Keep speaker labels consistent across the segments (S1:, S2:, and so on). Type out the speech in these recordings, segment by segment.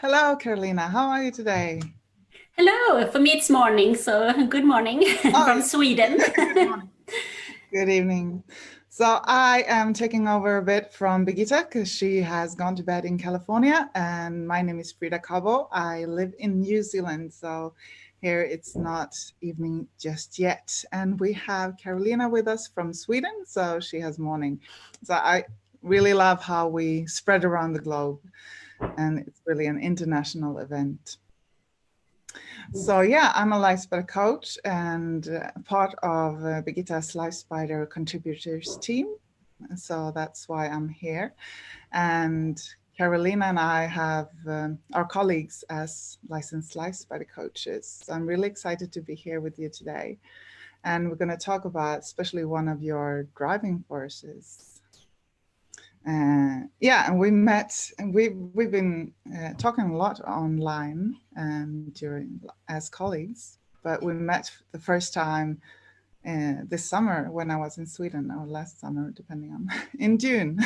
S1: Hello, Carolina. How are you today?
S2: Hello, for me it's morning, so good morning
S1: Oh,
S2: from Sweden.
S1: good morning. Good evening. So I am taking over a bit from Birgitta because she has gone to bed in California, and my name is Frida Cabo. I live in New Zealand, so here it's not evening just yet. And we have Carolina with us from Sweden, so she has morning. So I really love how we spread around the globe, and it's really an international event. So yeah, I'm a LifeSpider coach and part of Birgitta's LifeSpider contributors team. So that's why I'm here. And Carolina and I have our colleagues as licensed LifeSpider coaches. So I'm really excited to be here with you today. And we're going to talk about especially one of your driving forces. Yeah, and we met, and we've been talking a lot online during as colleagues, but we met the first time this summer when I was in Sweden, or last summer, depending on in June,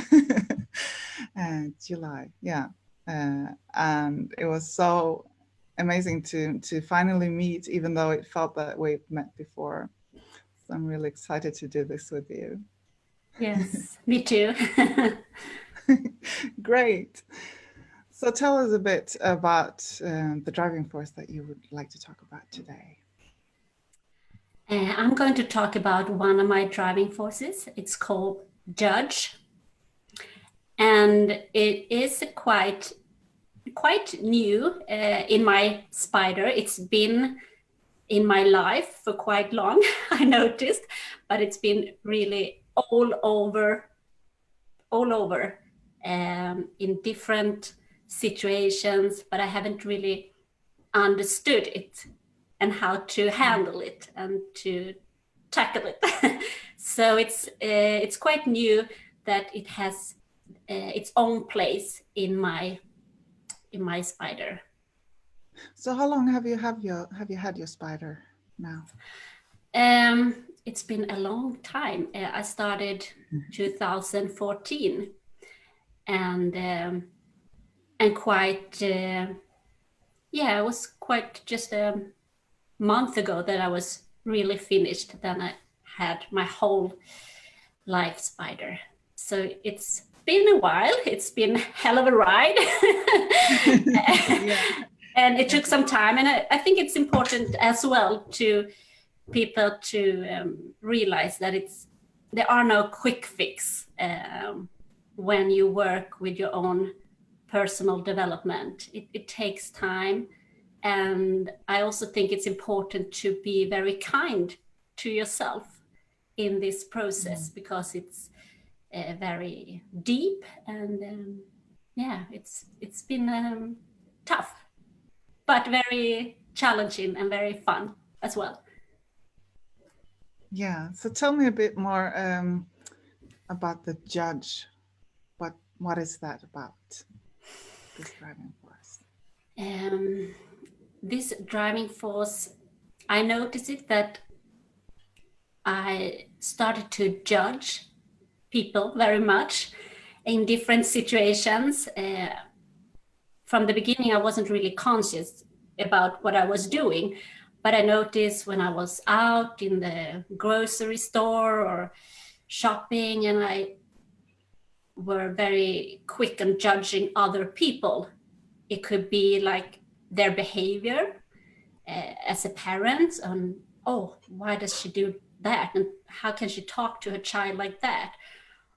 S1: July, yeah, and it was so amazing to finally meet, even though it felt that we've met before. So I'm really excited to do this with you.
S2: Yes, me too.
S1: Great. So tell us a bit about the driving force that you would like to talk about today.
S2: I'm going to talk about one of my driving forces. It's called Judge, and it is quite new in my spider. It's been in my life for quite long, I noticed, but it's been really all over in different situations, but I haven't really understood it and how to handle it and to tackle it. So it's quite new that it has its own place in my spider.
S1: So how long have you had your spider now?
S2: It's been a long time. I started 2014, and quite yeah, it was quite just a month ago that I was really finished. Then I had my whole life spider. So it's been a while. It's been a hell of a ride.
S1: Yeah.
S2: And it took some time. And I think it's important as well to people to realize that there are no quick fix when you work with your own personal development. It takes time. And I also think it's important to be very kind to yourself in this process, because it's very deep, and yeah, it's been tough, but very challenging and very fun as well.
S1: Yeah. So tell me a bit more about the judge. What is that about? This driving force.
S2: This driving force, I noticed it that I started to judge people very much in different situations. From the beginning, I wasn't really conscious about what I was doing, but I noticed when I was out in the grocery store or shopping, and I were very quick on judging other people. It could be like their behavior as a parent, on, oh, why does she do that, and how can she talk to her child like that?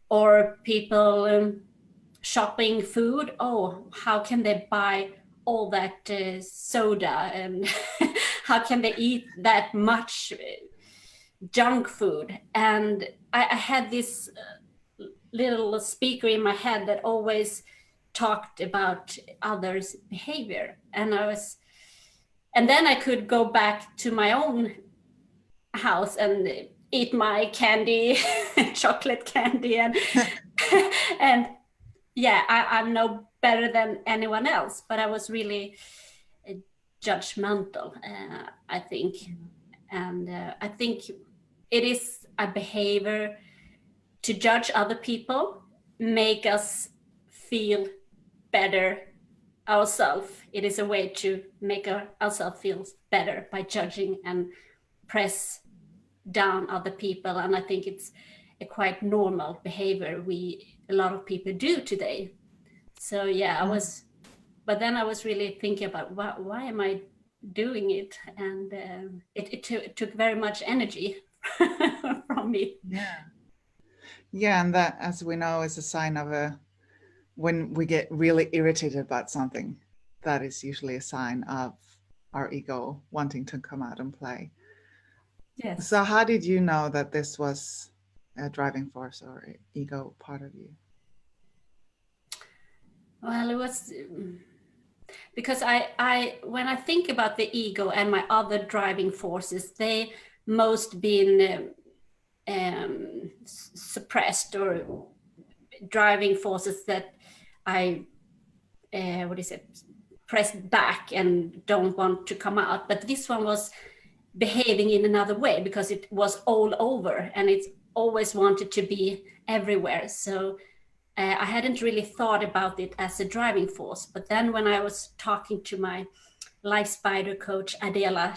S2: Or people shopping food, oh, how can they buy all that soda, and how can they eat that much junk food? And I had this little speaker in my head that always talked about others' behavior, and then I could go back to my own house and eat my candy, chocolate candy, and yeah, I'm no better than anyone else, but I was really judgmental, I think. And I think it is a behavior to judge other people, make us feel better ourselves. It is a way to make ourselves feel better by judging and press down other people. And I think it's a quite normal behavior a lot of people do today. So yeah, but then I was really thinking about why am I doing it? And it took very much energy from me.
S1: Yeah, and that, as we know, is a sign of when we get really irritated about something, that is usually a sign of our ego wanting to come out and play.
S2: Yes.
S1: So how did you know that this was a driving force or ego part of you?
S2: Well, it was because I when I think about the ego and my other driving forces, they most been suppressed, or driving forces that I pressed back and don't want to come out. But this one was behaving in another way because it was all over and it always wanted to be everywhere. So I hadn't really thought about it as a driving force. But then when I was talking to my LIFESPIDER coach, Adela,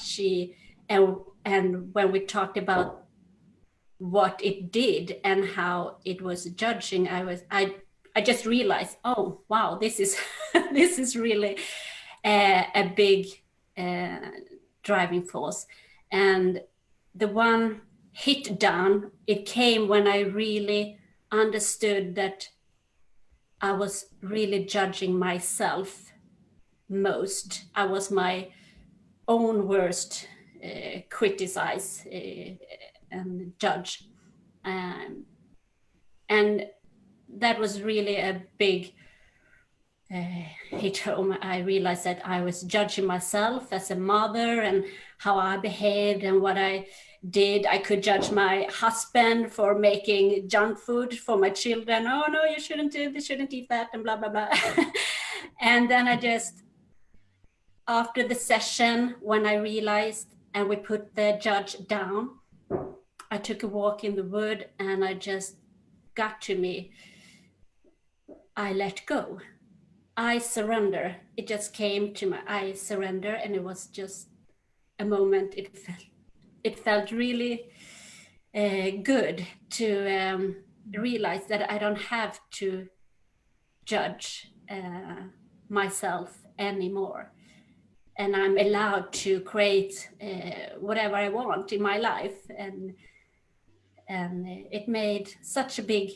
S2: and when we talked about what it did and how it was judging, I just realized, oh wow, this is this is really a big driving force. And the one hit down, it came when I really understood that I was really judging myself most. I was my own worst criticize and judge. And that was really a big hit home. I realized that I was judging myself as a mother and how I behaved and what I did. I could judge my husband for making junk food for my children. Oh no, you shouldn't do this, shouldn't eat that, and blah blah blah. And then I just, after the session, when I realized and we put the judge down, I took a walk in the wood and I just got to me. I let go. I surrender. It just came to I surrender, and it was just a moment. It felt really good to realize that I don't have to judge myself anymore, and I'm allowed to create whatever I want in my life, and it made such a big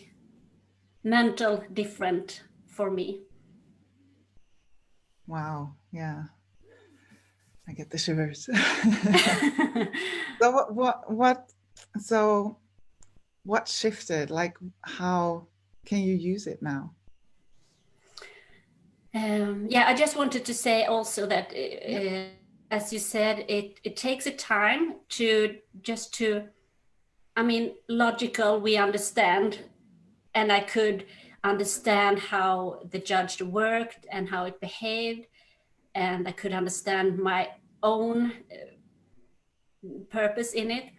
S2: mental difference for me.
S1: Wow, yeah. I get the shivers. So what shifted? Like, how can you use it now?
S2: Yeah, I just wanted to say also that, as you said, it takes a time I mean, logical, we understand, and I could understand how the judge worked and how it behaved, and I could understand my own purpose in it.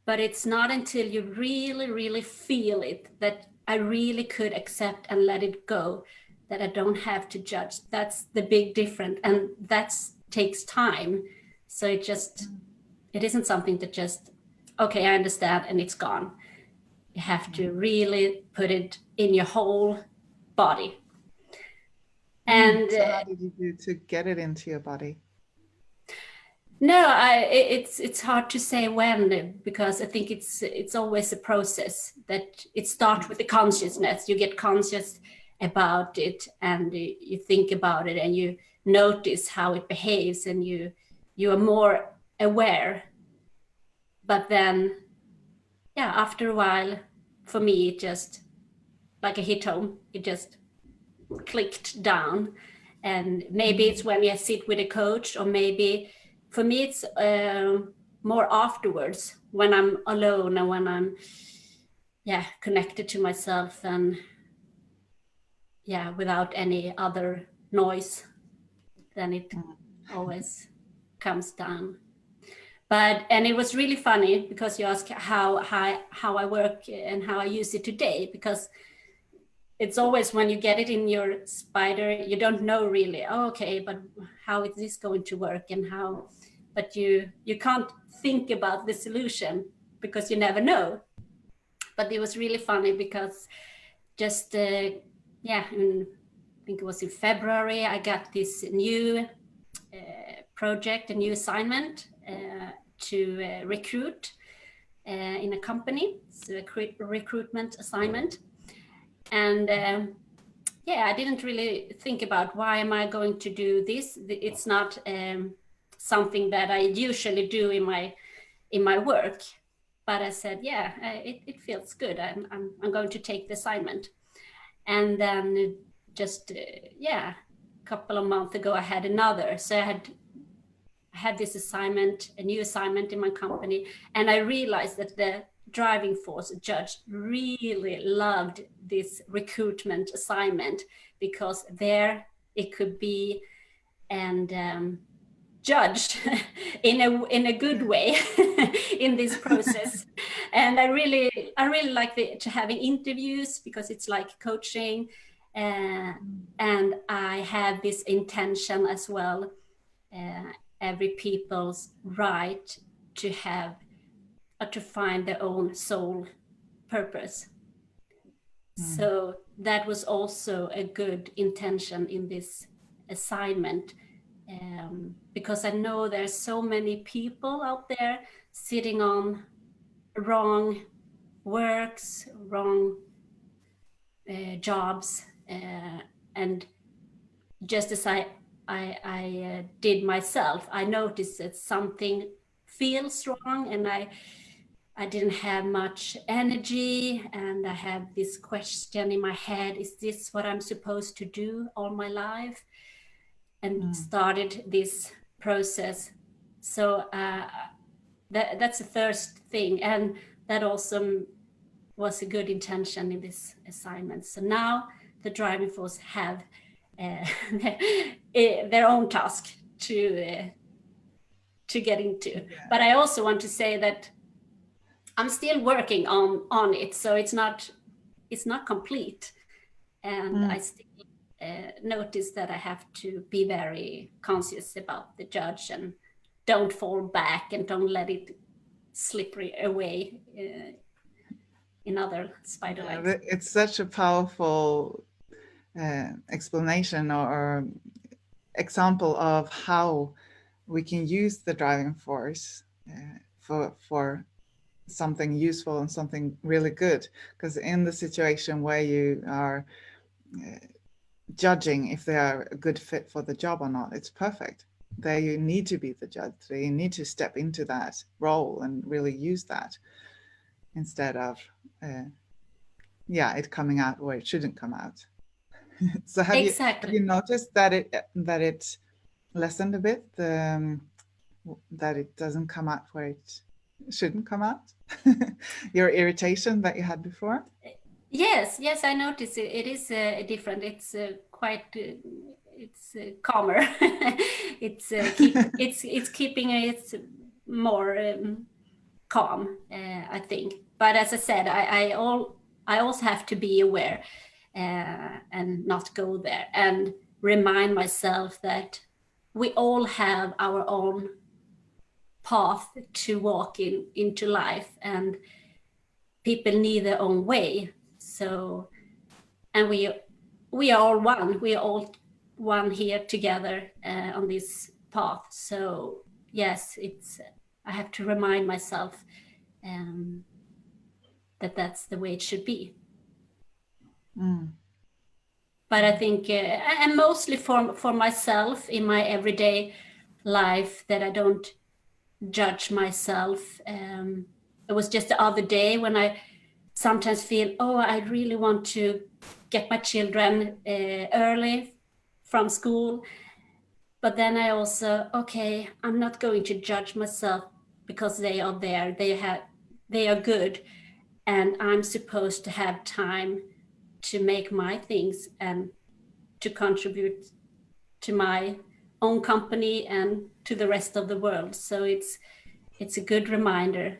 S2: But it's not until you really, really feel it that I really could accept and let it go, that I don't have to judge. That's the big difference. And that takes time. So it isn't something that just, okay, I understand and it's gone. You have to really put it in your whole body. And
S1: so how did you do to get it into your body?
S2: No, it's hard to say when, because I think it's always a process that it starts with the consciousness. You get conscious about it and you think about it and you notice how it behaves and you are more aware. But then, yeah, after a while, for me, it just like a hit home. It just clicked down. And maybe it's when you sit with a coach, or maybe for me it's more afterwards, when I'm alone and when I'm connected to myself and without any other noise, then it always comes down. And it was really funny because you asked how I work and how I use it today, because it's always when you get it in your spider, you don't know really, oh, okay, but how is this going to work and how, but you can't think about the solution because you never know. But it was really funny because just, yeah, I think it was in February, I got this new project, a new assignment to recruit in a company. It's a recruitment assignment. And yeah, I didn't really think about why am I going to do this. It's not something that I usually do in my work. But I said, yeah, it feels good. I'm going to take the assignment. And then just, yeah, a couple of months ago, I had another. So I had this assignment, a new assignment in my company. And I realized that the driving force judge really loved this recruitment assignment because there it could be and judged in a good way in this process. And I really like to having interviews because it's like coaching, and I have this intention as well, every people's right to have to find their own soul purpose. So that was also a good intention in this assignment, because I know there's so many people out there sitting on wrong works, wrong jobs, and just as I did myself, I noticed that something feels wrong, and I didn't have much energy, and I have this question in my head, is this what I'm supposed to do all my life? And started this process. So that's the first thing, and that also was a good intention in this assignment. So now the driving force have their own task to get into. Yeah. But I also want to say that I'm still working on it, so it's not complete, and I still notice that I have to be very conscious about the judge and don't fall back and don't let it slip away in other spider legs.
S1: It's such a powerful explanation or example of how we can use the driving force for something useful and something really good. Because in the situation where you are judging if they are a good fit for the job or not, it's perfect. There you need to be the judge. You need to step into that role and really use that instead of it coming out where it shouldn't come out. So have you noticed that it lessened a bit, that it doesn't come out where it shouldn't come out? Your irritation that you had before?
S2: Yes, I noticed it is different. It's quite it's calmer. It's keeping it more calm, I think. But as I said, I also have to be aware and not go there, and remind myself that we all have our own path to walk into life, and people need their own way. So, and we are all one. We are all one here together on this path. So yes, I have to remind myself that that's the way it should be. But I think, and mostly for myself in my everyday life, that I don't judge myself. It was just the other day when I sometimes feel, I really want to get my children early from school. But then I also, I'm not going to judge myself because they are there. They are good. And I'm supposed to have time to make my things and to contribute to my own company and to the rest of the world. So it's a good reminder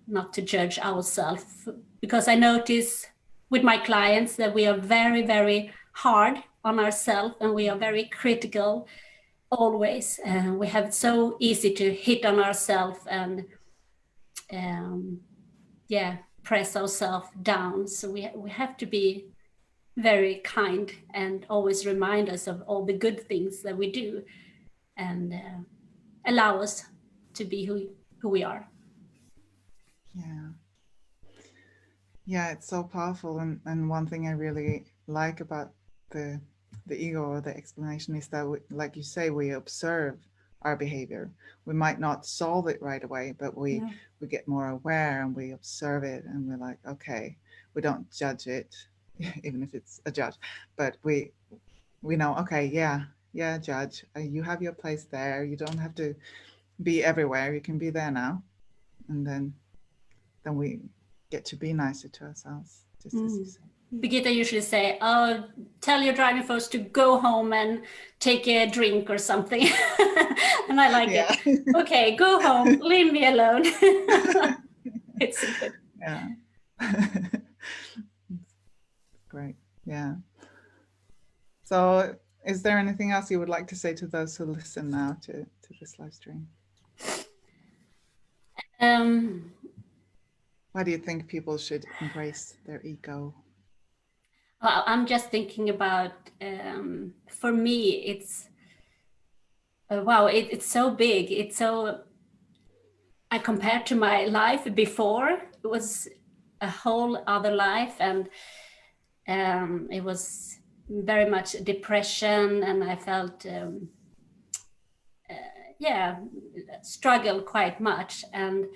S2: not to judge ourselves, because I notice with my clients that we are very, very hard on ourselves, and we are very critical always. We have so easy to hit on ourselves and press ourselves down. So we have to be very kind and always remind us of all the good things that we do, and allow us to be who we are.
S1: Yeah, it's so powerful. And one thing I really like about the ego or the explanation is that, like you say, we observe our behavior. We might not solve it right away, but we get more aware and we observe it, and we're like, okay, we don't judge it, even if it's a judge, but we know, okay, yeah, judge, you have your place there. You don't have to be everywhere. You can be there now. And then we get to be nicer to ourselves, just as you say.
S2: Birgitta usually say, "Oh, tell your driving force to go home and take a drink or something." And I like it. Okay, go home, leave me alone. It's good.
S1: Yeah. Great. Yeah. So is there anything else you would like to say to those who listen now to this live stream? Why do you think people should embrace their ego?
S2: Well, I'm just thinking about, for me, it's, wow, it's so big. It's so, I compared to my life before, it was a whole other life, and it was very much depression, and I felt, struggle quite much. And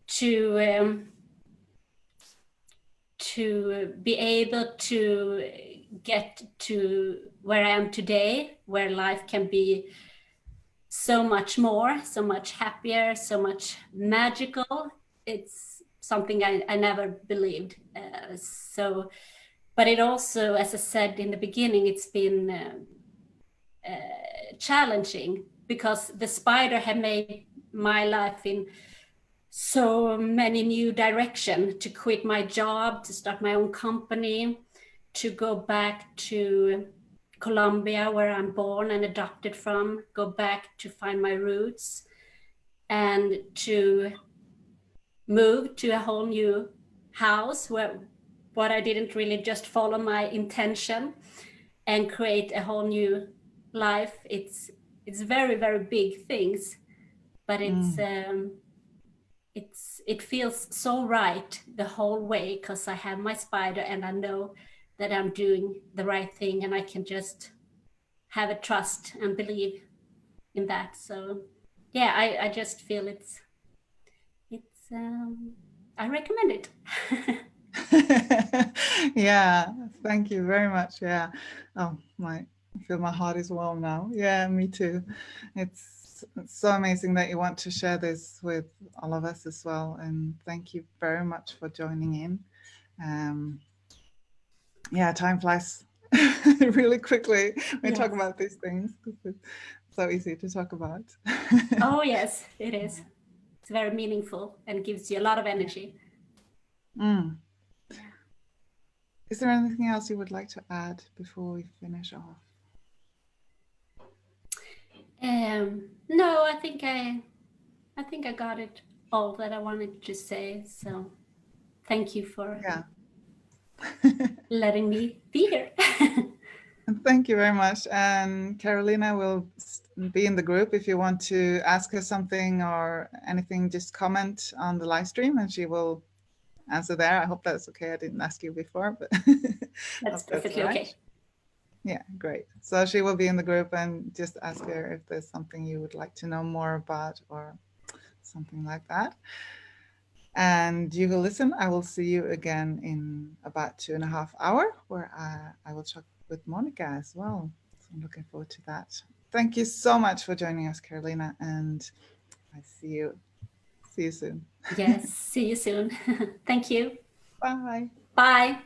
S2: to be able to get to where I am today, where life can be so much more, so much happier, so much magical, it's something I never believed. But it also, as I said in the beginning, it's been challenging, because the spider had made my life in so many new directions, to quit my job, to start my own company, to go back to Colombia, where I'm born and adopted from, go back to find my roots, and to move to a whole new house where what I didn't really just follow my intention, and create a whole new life. It's very, very big things, but it feels so right the whole way, because I have my spider and I know that I'm doing the right thing, and I can just have a trust and believe in that. So yeah, I just feel it's I recommend it.
S1: Yeah, thank you very much. Yeah. Oh, I feel my heart is warm now. Yeah, me too. It's so amazing that you want to share this with all of us as well. And thank you very much for joining in. Yeah, time flies really quickly when we talk about these things, because it's so easy to talk about.
S2: Oh, yes, it is. It's very meaningful and gives you a lot of energy.
S1: Is there anything else you would like to add before we finish off?
S2: No, I think I got it all that I wanted to say. So thank you for letting me be here.
S1: Thank you very much. And Carolina will be in the group. If you want to ask her something or anything, just comment on the live stream and she will answer there. I hope that's okay. I didn't ask you before, but
S2: that's perfectly okay.
S1: Yeah, great. So she will be in the group, and just ask her if there's something you would like to know more about or something like that. And you will listen. I will see you again in about 2.5 hours, where I will talk with Monica as well. So I'm looking forward to that. Thank you so much for joining us, Carolina, and I see you soon.
S2: Yes, see you soon. Thank you.
S1: Bye.
S2: Bye.